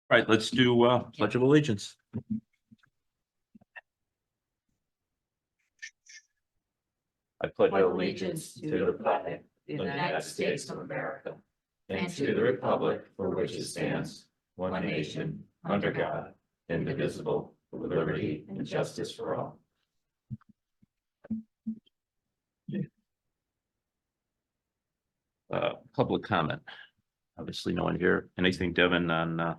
Right, let's do Pledge of Allegiance. I pledge allegiance to the flag of the United States of America and to the republic for which it stands, one nation, under God, indivisible, with liberty and justice for all. Public comment. Obviously, no one here. Anything, Devin, on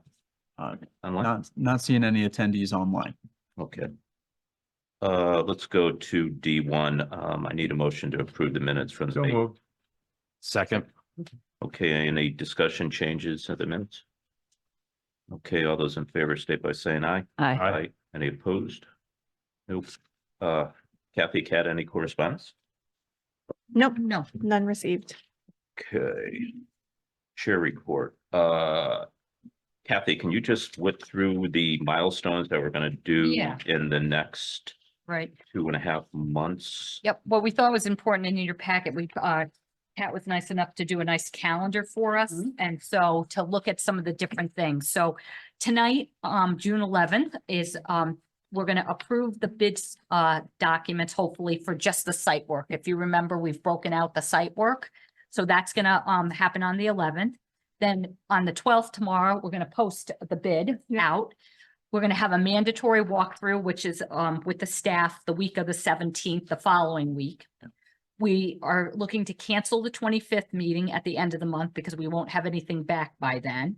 online? Not seeing any attendees online. Okay. Let's go to D1. I need a motion to approve the minutes from the. moved. Second. Okay, any discussion changes of the minutes? Okay, all those in favor state by saying aye. Aye. Any opposed? Nope. Kathy, Cat, any correspondence? Nope, No. none received. Okay. Chair report. Kathy, can you just whip through the milestones that we're gonna do Yeah. in the next Right. 2.5 months? Yep. What we thought was important in your packet, Pat was nice enough to do a nice calendar for us. And so to look at some of the different things. So tonight, June 11th is, we're going to approve the bids, documents, hopefully for just the site work. If you remember, we've broken out the site work. So that's going to, happen on the 11th. Then on the 12th tomorrow, we're going to post the bid out. We're going to have a mandatory walkthrough, which is with the staff the week of the 17th, the following week. We are looking to cancel the 25th meeting at the end of the month because we won't have anything back by then.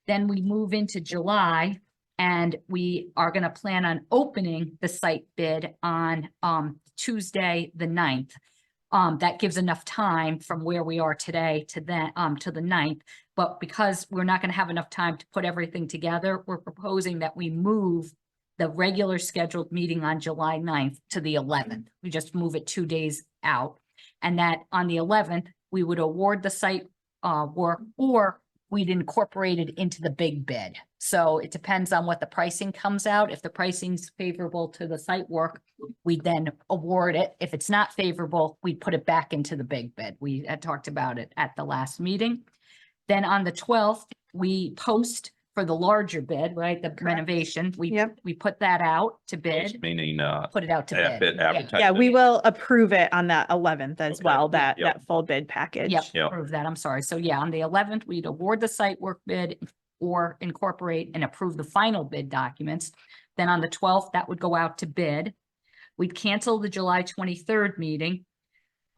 Then we move into July and we are going to plan on opening the site bid on Tuesday, the 9th. That gives enough time from where we are today to then to the 9th. But because we're not going to have enough time to put everything together, we're proposing that we move the regular scheduled meeting on July 9th to the 11th. We just move it 2 days out. And that on the 11th, we would award the site work, or we'd incorporate it into the big bid. So it depends on what the pricing comes out. If the pricing's favorable to the site work, we then award it. If it's not favorable, we put it back into the big bid. We had talked about it at the last meeting. Then on the 12th, we post for the larger bid, right? The renovation. We put that out to bid, Meaning, put it out to bid. Yeah. advertisement. Yeah, we will approve it on that 11th as Okay. well, that Yep. full bid package. Yep, Yep. approve that. I'm sorry. So yeah, on the 11th, we'd award the site work bid or incorporate and approve the final bid documents. Then on the 12th, that would go out to bid. We'd cancel the July 23rd meeting.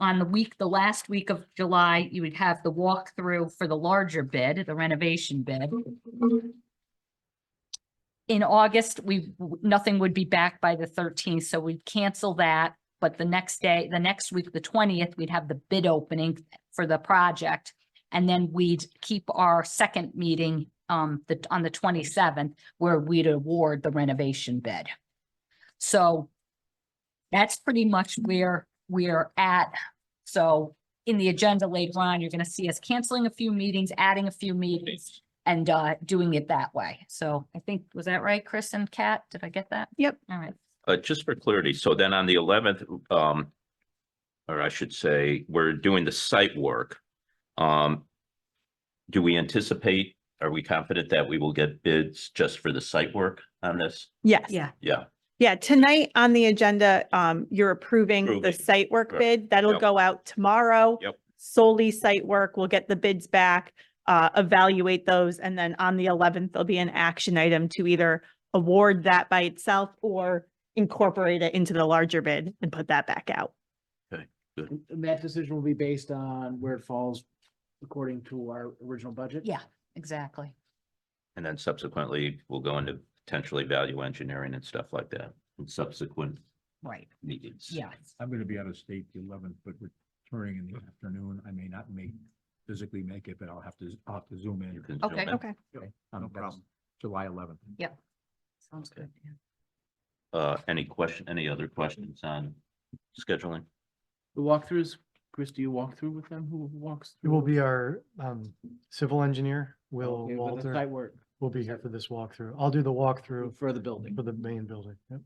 On the last week of July, you would have the walkthrough for the larger bid, the renovation bid. In August, nothing would be back by the 13th, so we'd cancel that. But the next week, the 20th, we'd have the bid opening for the project. And then we'd keep our second meeting on the 27th, where we'd award the renovation bid. So that's pretty much where we're at. So in the agenda later on, you're going to see us canceling a few meetings, adding a few meetings, and doing it that way. So I think, was that right, Chris and Kat? Did I get that? Yep. All right. Just for clarity, so then on the 11th, or I should say, we're doing the site work. Do we anticipate, are we confident that we will get bids just for the site work on this? Yes. Yeah, Yeah, tonight on the agenda, you're approving the Approving. site work Right. bid. That'll Yep. go out tomorrow. Yep. Solely site work. We'll get the bids back, evaluate those, and then on the 11th, there'll be an action item to either award that by itself or incorporate it into the larger bid and put that back out. And that decision will be based on where it falls according to our original budget? Yeah, exactly. and then subsequently we'll go into potentially value engineering and stuff like that in subsequent Right. meetings. Yeah. I'm gonna be out of state the 11th, but returning in the afternoon. I may not physically make it, but I'll have to zoom in. You can zoom Okay. in. Okay. No problem. July 11th. Sounds good. Yeah. Any other questions on scheduling? The walkthroughs, Chris, do you walk through with them? Who walks? It will be our civil engineer, Will Okay, with the Walter, Site work will be here for this walkthrough. I'll do the walkthrough for the building. for the main building. Yep.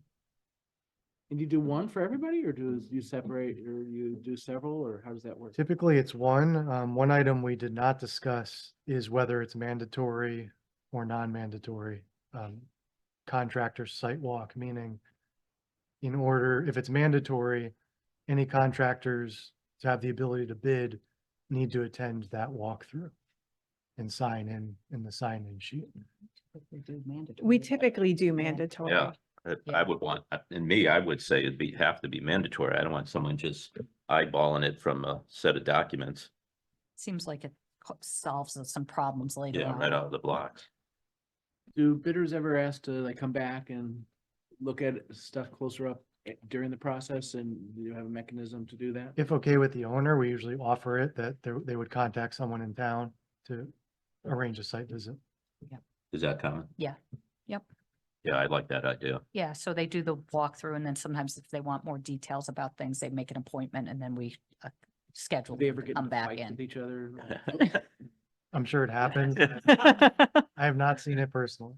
And you do one for everybody, or do you separate, or you do several, or how does that work? Typically, it's one. One item we did not discuss is whether it's mandatory or non-mandatory. Contractor site walk, meaning in order, if it's mandatory, any contractors to have the ability to bid need to attend that walkthrough and sign in the sign-in sheet. We typically do mandatory. Yeah. I Yeah. would want, and me, I would say have to be mandatory. I don't want someone just eyeballing it from a set of documents. Seems like it solves some problems later Yeah, on. right out of the blocks. Do bidders ever ask to like come back and look at stuff closer up during the process, and do you have a mechanism to do that? If okay with the owner, we usually offer it that they would contact someone in town to arrange a site visit. Is that common? Yeah. Yep. Yeah, I like that idea. Yeah, so they do the walkthrough and then sometimes if they want more details about things, they make an appointment and then we schedule Do they them ever to get come into back fights in. with each other? I'm sure it happens. I have not seen it personally.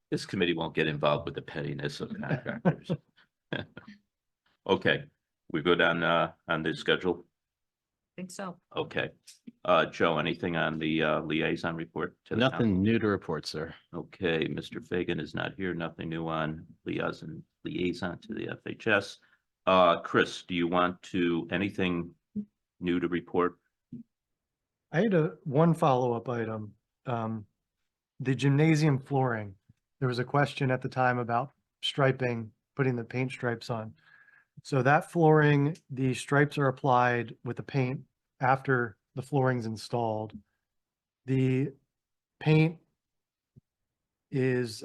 This committee won't get involved with the pettiness of contractors. Okay, we go down on the schedule. I think so. Okay. Joe, anything on the liaison report? To the council? Nothing new to report, sir. Okay, Mr. Fagan is not here. Nothing new on liaison to the FHS. Chris, do you want anything new to report? I had one follow-up item. The gymnasium flooring, there was a question at the time about striping, putting the paint stripes on. So that flooring, the stripes are applied with the paint after the flooring's installed. The paint is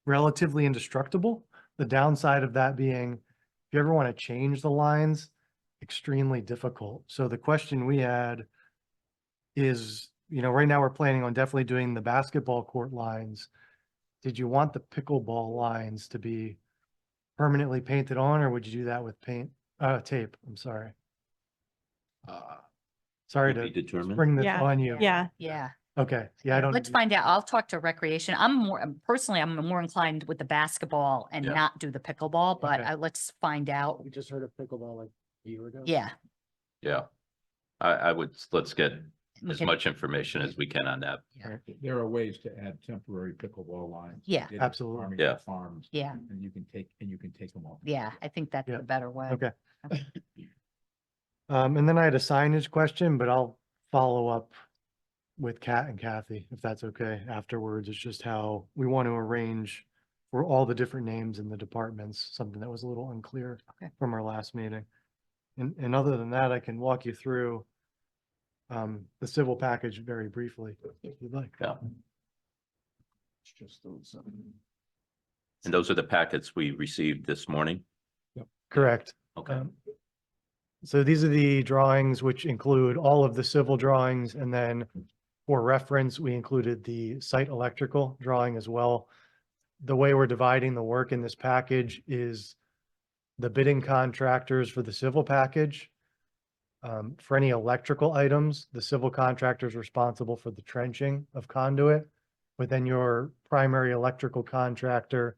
relatively indestructible. The downside of that being, if you ever want to change the lines, extremely difficult. So the question we had is, right now we're planning on definitely doing the basketball court lines. Did you want the pickleball lines to be permanently painted on, or would you do that with tape? I'm sorry. Sorry To be to determined. spring this Yeah. on you. Yeah, Yeah. Okay, yeah, I don't. Let's find out. I'll talk to recreation. Personally, I'm more inclined with the basketball and Yeah. not do the pickleball, but Okay. let's find out. We just heard of pickleball like a year ago. Yeah. Yeah. I would, let's get we as can- much information as we can on that. There are ways to add temporary pickleball lines. Yeah. Did it Absolutely. Farmington Yeah. Farms, Yeah, and you can take them off. yeah, I think that's Yeah. the better way. Okay. And then I had a signage question, but I'll follow up with Kat and Kathy, if that's okay, afterwards. It's just how we want to arrange for all the different names in the departments, something that was a little unclear Okay. from our last meeting. And other than that, I can walk you through the civil package very briefly, if you'd like. Yeah. It's just those. And those are the packets we received this morning. Correct. Okay. So these are the drawings, which include all of the civil drawings, and then for reference, we included the site electrical drawing as well. The way we're dividing the work in this package is the bidding contractors for the civil package. For any electrical items, the civil contractor is responsible for the trenching of conduit, but then your primary electrical contractor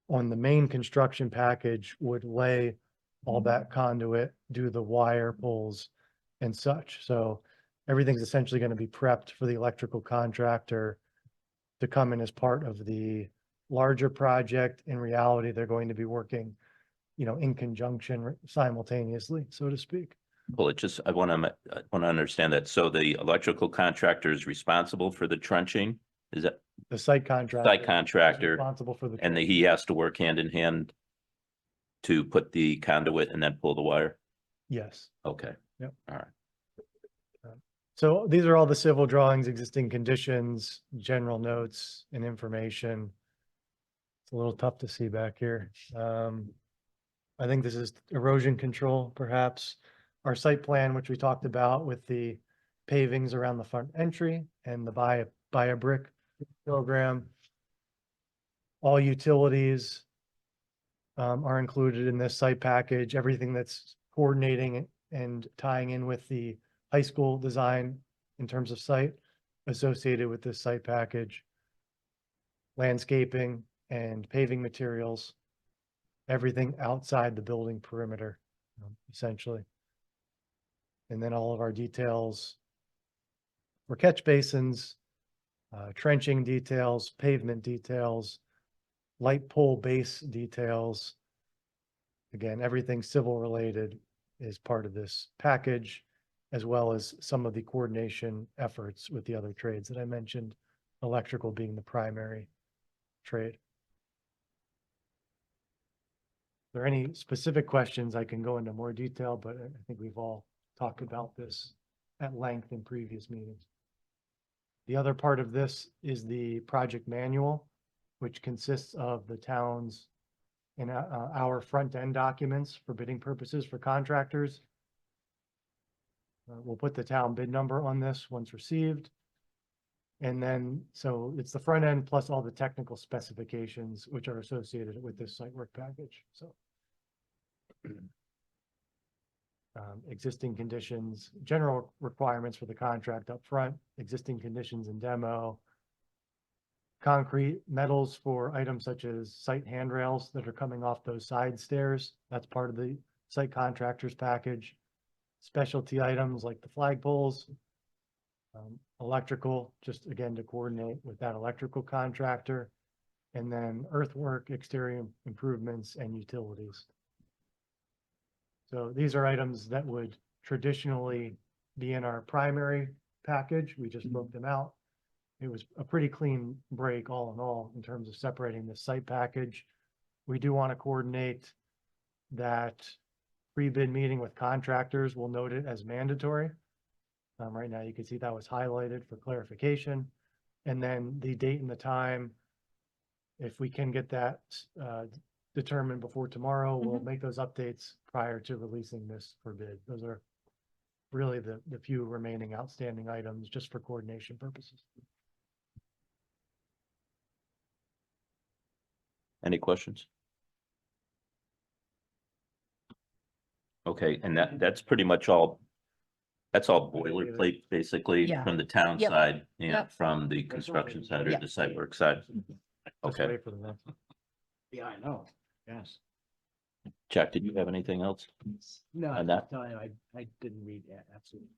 on the main construction package would lay all that conduit, do the wire pulls and such. So everything's essentially going to be prepped for the electrical contractor to come in as part of the larger project. In reality, they're going to be working, in conjunction simultaneously, so to speak. Well, I want to understand that. So the electrical contractor is responsible for the trenching? Is that The site contractor. site is contractor? Responsible for the. And he has to work hand in hand to put the conduit and then pull the wire? Yes. Okay. Yep. All right. So these are all the civil drawings, existing conditions, general notes and information. It's a little tough to see back here. I think this is erosion control, perhaps. Our site plan, which we talked about with the pavings around the front entry and the buy a brick program. All utilities are included in this site package. Everything that's coordinating and tying in with the high school design in terms of site associated with this site package. Landscaping and paving materials, everything outside the building perimeter, essentially. And then all of our details for catch basins, trenching details, pavement details, light pole base details. Again, everything civil related is part of this package, as well as some of the coordination efforts with the other trades that I mentioned, electrical being the primary trade. If there are any specific questions, I can go into more detail, but I think we've all talked about this at length in previous meetings. The other part of this is the project manual, which consists of the town's and our front end documents for bidding purposes for contractors. We'll put the town bid number on this once received. And then, so it's the front end plus all the technical specifications which are associated with this site work package, so. Existing conditions, general requirements for the contract up front, existing conditions and demo. Concrete metals for items such as site handrails that are coming off those side stairs. That's part of the site contractors package. Specialty items like the flagpoles. Electrical, just again to coordinate with that electrical contractor. And then earthwork, exterior improvements, and utilities. So these are items that would traditionally be in our primary package. We just broke them out. It was a pretty clean break all in all in terms of separating the site package. We do want to coordinate that pre-bid meeting with contractors. We'll note it as mandatory. Right now you can see that was highlighted for clarification. And then the date and the time, if we can get that determined before tomorrow, we'll make those updates prior to releasing this for bid. Those are really the few remaining outstanding items just for coordination purposes. Any questions? Okay, and that's pretty much all. That's all boilerplate, basically, Yeah. from the town Yep. side and Yep. from the construction side or Yep. the site work side. Just Okay, wait for the next. Yeah, I know. Yes. Jack, did you have anything else? No, And that- no, I didn't read absolutely.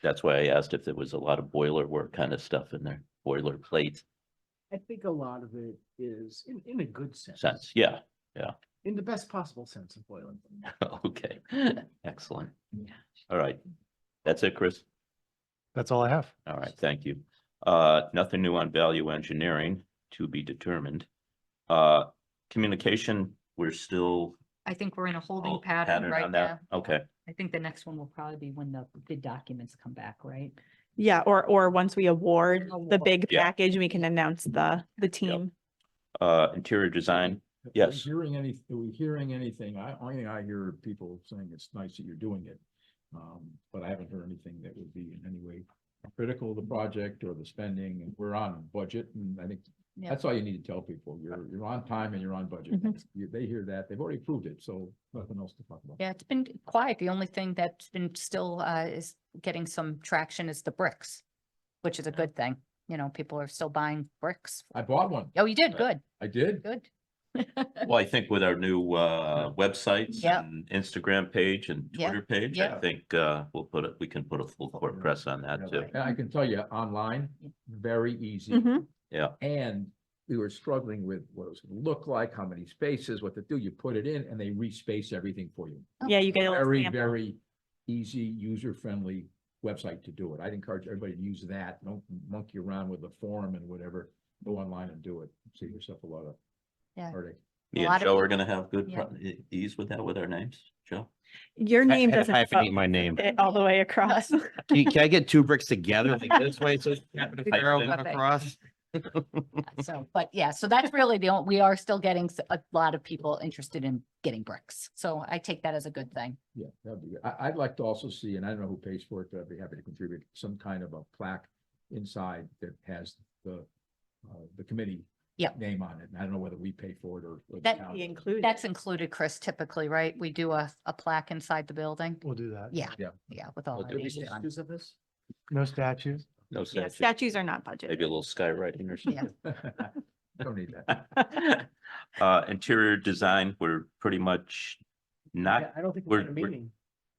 That's why I asked if there was a lot of boiler work kind of stuff in there, boilerplate I think a lot of it is in a good sense. sense. Yeah, In the best possible sense of boiling. okay, excellent. All right, that's it, Chris. That's all I have. All right, thank you. Nothing new on value engineering to be determined. Communication, we're still. I think we're in a holding oh, pattern right on now. that? Okay, I think the next one will probably be when the bid documents come back, right? Yeah, or once we award the Award. big Yeah. package, we can announce the team. interior design, Yes. Are we hearing anything? Only thing I hear are people saying it's nice that you're doing it. But I haven't heard anything that would be in any way critical of the project or the spending, and we're on budget, and I think Yeah. that's all you need to tell people. You're on time and you're on budget. Mhm. They hear that. They've already approved it, so nothing else to talk about. Yeah, it's been quiet. The only thing that's been still is getting some traction is the bricks, which is a good thing. You know, people are still buying bricks. I bought one. Oh, you did? Good, I did. good. Well, I think with our new websites Yeah. and Instagram page and Yeah. Twitter page, Yeah. I think we can put a full court press on that too. And I can tell you, online, very easy. Mhm. And we were struggling with what it was gonna look like, how many spaces, what to do. You put it in and they respace everything for you. Yeah, you get a little Very, sample. very easy, user-friendly website to do it. I'd encourage everybody to use that. Don't monkey around with the form and whatever. Go online and do it. Save yourself a lot of Yeah. heartache. Me A lot and of Joe are people- gonna have good Yeah. ease with that with our names, Joe. Your name doesn't Hyphenate go my name. all the way across. Can I get two bricks together like this way? So it's happen to arrow going Perfect. across? So, but yeah, so that's really the only, we are still getting a lot of people interested in getting bricks. So I take that as a good thing. Yeah, that'd be good. I'd like to also see, and I don't know who pays for it, but I'd be happy to contribute, some kind of a plaque inside that has the committee Yeah. name on it. And I don't know whether we pay for it or the That- town. Be included. That's included, Chris, typically, right? We do a plaque inside the building. We'll do that. Yeah. Yeah. Yeah, with all Well, our do we names just on. Issues of this? No statues. No Yeah, statute, statues are not budgeted. maybe a little skywriting or Yeah. something. Don't need that. Interior design, we're pretty much not, Yeah, I don't think we're- we're in a we're- meeting.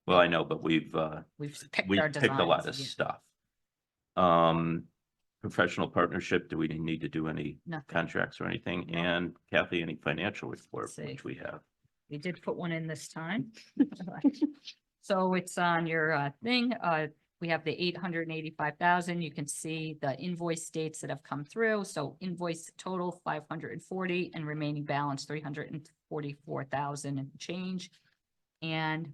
well, I know, but we've We've picked we our picked a lot of designs, yeah. stuff. professional partnership, do we need to do any Nothing. contracts or anything? No. And Kathy, any financial report, Let's see. which we have? We did put one in this time. So it's on your thing. We have the 885,000. You can see the invoice dates that have come through. So invoice total 540 and remaining balance 344,000 and change. And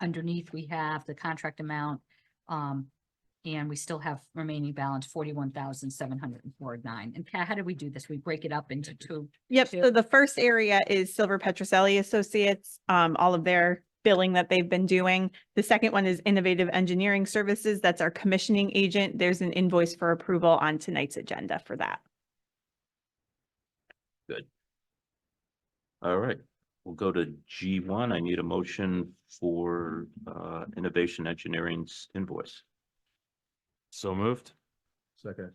underneath we have the contract amount. And we still have remaining balance 41,749. And Pat, how did we do this? We break it up into two. Yep, Two. so the first area is Silver Petroselli Associates, all of their billing that they've been doing. The second one is Innovative Engineering Services. That's our commissioning agent. There's an invoice for approval on tonight's agenda for that. All right, we'll go to G1. I need a motion for Innovation Engineering's invoice. So moved. Second.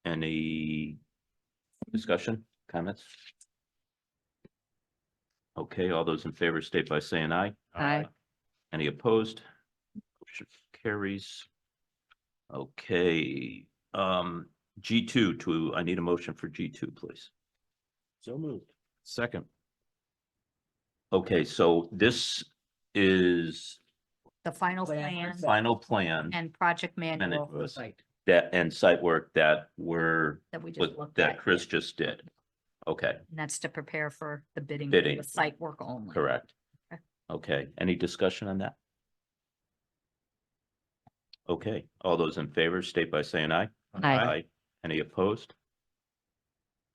Any discussion, comments? Okay, all those in favor state by saying aye. Aye. Any opposed? Motion carries. Okay, G2 I need a motion for G2, please. So moved. Second. Okay, so this is The final Plan. plan final plan and project it manual The site. that and site work that were, that we just looked that at. Chris just did. Okay, And that's to prepare for the bidding. for Bidding. The site work only. correct. Okay. Okay, any discussion on that? Okay, all those in favor state by saying aye. Aye. Any opposed?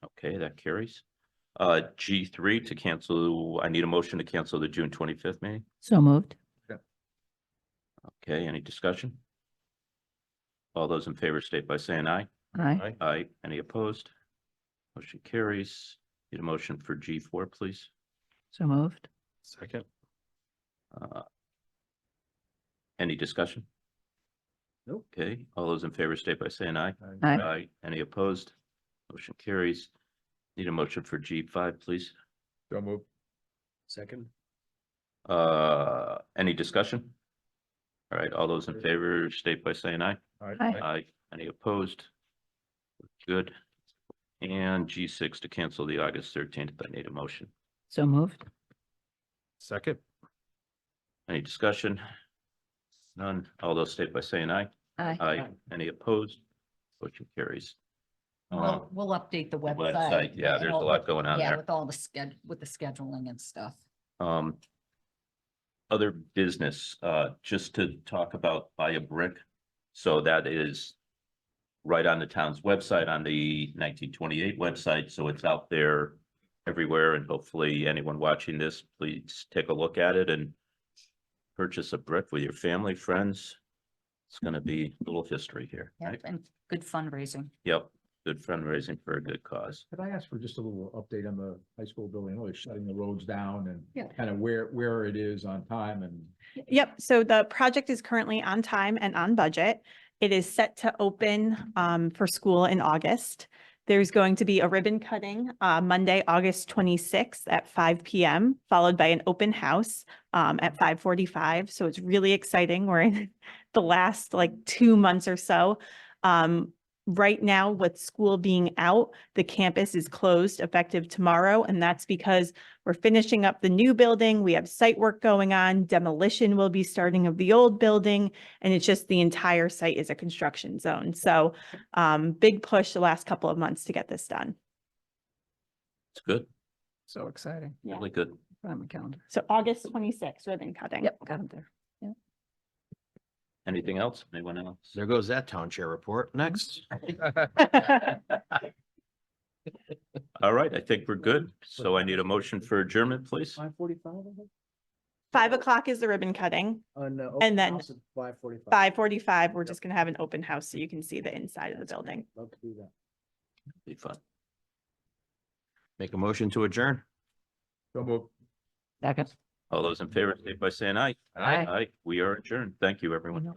Okay, that carries. G3 to cancel, I need a motion to cancel the June 25th meeting. So moved. Okay, any discussion? All those in favor state by saying aye. Aye. Aye. Any opposed? Motion carries. Need a motion for G4, please. So moved. Second. Any discussion? Nope. Okay, all those in favor state by saying aye. Aye. Any opposed? Motion carries. Need a motion for G5, please. So move. Second. Any discussion? All right, all those in favor state by saying aye. Aye. Aye. Any opposed? Good. And G6 to cancel the August 13th. I need a motion. So moved. Second. Any discussion? None. All those state by saying aye. Aye. Aye. Any opposed? Motion carries. We'll update the Website, website. yeah, there's a lot going on Yeah, there. with all the with the scheduling and stuff. Other business, just to talk about Buy a Brick. So that is right on the town's website, on the 1928 website, so it's out there everywhere, and hopefully anyone watching this, please take a look at it and purchase a brick with your family, friends. It's gonna be a little history here, Yeah, right? and good fundraising. Yep, good fundraising for a good cause. Could I ask for just a little update on the high school building? I know they're shutting the roads down Yeah. and kind of where it is on time and Yep, so the project is currently on time and on budget. It is set to open for school in August. There's going to be a ribbon cutting Monday, August 26th at 5 p.m., followed by an open house at 5:45. So it's really exciting. We're in the last like 2 months or so. Right now, with school being out, the campus is closed effective tomorrow, and that's because we're finishing up the new building. We have site work going on. Demolition will be starting of the old building, and it's just the entire site is a construction zone. So big push the last couple of months to get this done. It's good, So exciting. Yeah. really good. On my calendar. So August 26th, ribbon cutting. Yep, got it there. Anything else? Anyone else? There goes that town chair report. Next. All right, I think we're good. So I need a motion for adjournment, please. 5:45, I think? 5 o'clock is the ribbon cutting. No. And then 5:45. 5:45, we're just going to have an open house so you can see the inside of the building. Love to do that. Be fun. Make a motion to adjourn. so move. Second. All those in favor, state by saying aye. Aye. Aye, we are adjourned. Thank you, everyone.